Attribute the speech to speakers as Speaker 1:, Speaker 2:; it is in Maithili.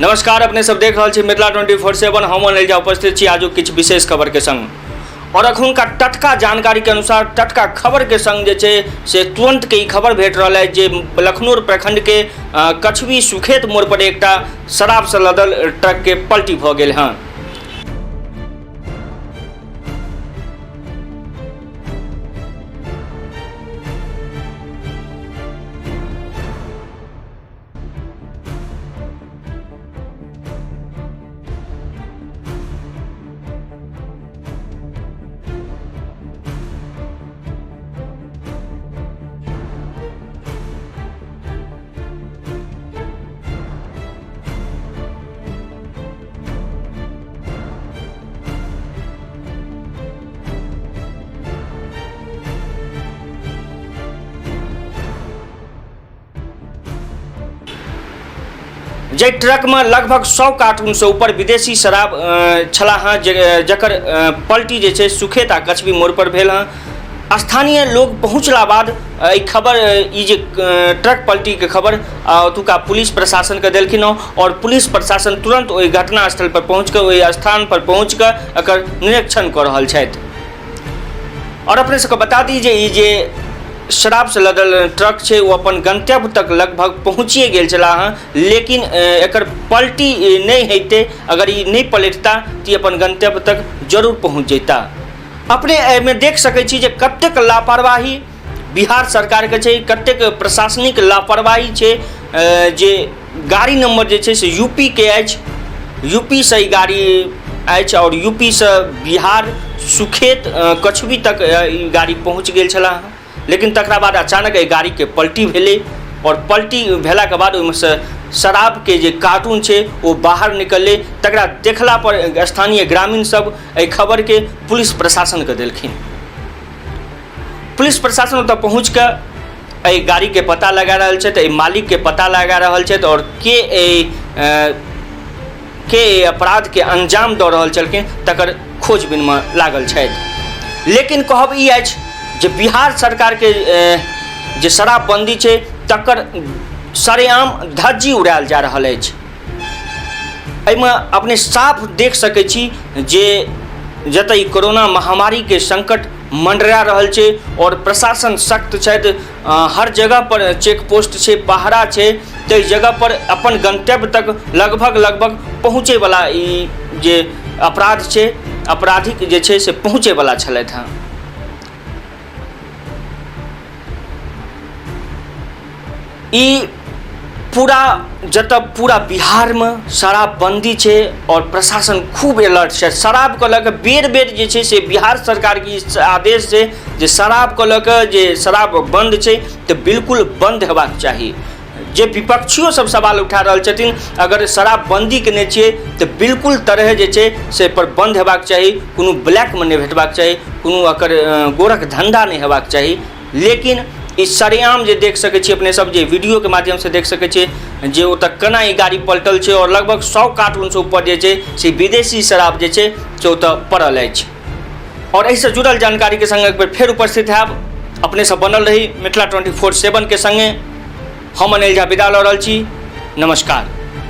Speaker 1: नमस्कार, अपने सब देख रहा मिथिला 24/7। हम जा उपस्थित छी आजू किछु विशेष खबर के संग और अखुनका टटका जानकारी के अनुसार टटका खबर के संग से तुरंत के खबर भेट रहा है जे लखनऊ प्रखंड के कछवी सुखेत मोड़ पर एक शराब से लदल ट्रक के पलटी भ गेल हँ। जे ट्रक में लगभग 100 कार्टून से ऊपर विदेशी शराब छला हाँ, जकर पलटी जे छे सुखेत आ कछवी मोड़ पर भेल हाँ। स्थानीय लोग पहुँचला बाद खबर जे ट्रक पलटी के खबर ओतुका पुलिस प्रशासन के देलखिन और पुलिस प्रशासन तुरंत ओहि घटना स्थल पर पहुँच कर ओहि स्थान पर पहुँच कर एकर निरीक्षण कर रहल छथि। और अपने सबके बता दी जे शराब से लदल ट्रक है वो अपन गंतव्य तक लगभग पहुँचिए गेल छला हाँ, लेकिन एकर पलटी नहीं होते। अगर ये नहीं पलटता तो ये अपन गंतव्य तक जरूर पहुँच जैता। अपने में देख सकै छी जे कतेक लापरवाही बिहार सरकार के छै, कतेक प्रशासनिक लापरवाही छै। जे गाड़ी नंबर जे छै से यूपी के अछि, यूपी से ई गाड़ी अछि और यूपी से बिहार सुखेत कछवी तक ई गाड़ी पहुँच गेल छला हाँ। लेकिन तकरा बाद अचानक गाड़ी के पलटी भेले और पलटी भेला के बाद से शराब के जे कार्टून छे वो बाहर निकलले। तकरा देखला पर स्थानीय ग्रामीण सब खबर के पुलिस प्रशासन के देलखिन। पुलिस प्रशासन ओतऽ पहुँच के गाड़ी के पता लगा रहल छथि, मालिक के पता लगा रहल छथि और के अपराध के अंजाम दऽ रहल छलखिन तकर खोजबीन में लागल छथि। लेकिन कहब ई अछि जे बिहार सरकार के जे शराबबंदी छै तकर सरेआम धज्जी उड़ायल जा रहल अछि। एहिमे अपने साफ देख सकै छी जे जतय कोरोना महामारी के संकट मंडरा रहल छै और प्रशासन सख्त छथि, हर जगह पर चेक पोस्ट छै, पहरा छै, ताहि जगह पर अपन गंतव्य तक लगभग पहुँचे वाला ई जे अपराध छै, अपराधिक जे छै से पहुँचे वाला छलथि हँ। ई पूरा बिहार में शराबबंदी है और प्रशासन खूब अलर्ट है। शराब को लग बेर जे छै से बिहार सरकार की आदेश है जे शराब को लग जे शराब बंद है तो बिल्कुल बंद हेबाक चाहिए। जे विपक्षियों सब सवाल उठा रहल छथिन, अगर शराबबंदी केने छियै तो बिल्कुल तरह जे छै से पर बंद हेबाक चाहिए, कोनो ब्लैक में नहीं भेटबाक चाहिए, कोनो एकर गोरख धंधा नहीं हेबाक चाहिए। लेकिन इस सरेआम जे देख सकै छी अपने सब जे वीडियो के माध्यम से देख सकै छी जे ओतऽ केना ई गाड़ी पलटल छै और लगभग 100 कार्टून से ऊपर जे छै से विदेशी शराब जे छै से ओतऽ पड़ल अछि। और एहिसँ जुड़ल जानकारी के संग एक बेर फेर उपस्थित हैब। अपने सब बनल रही मिथिला 24/7 के संगे। हम अनिल झा विदा लऽ रहल छी। नमस्कार।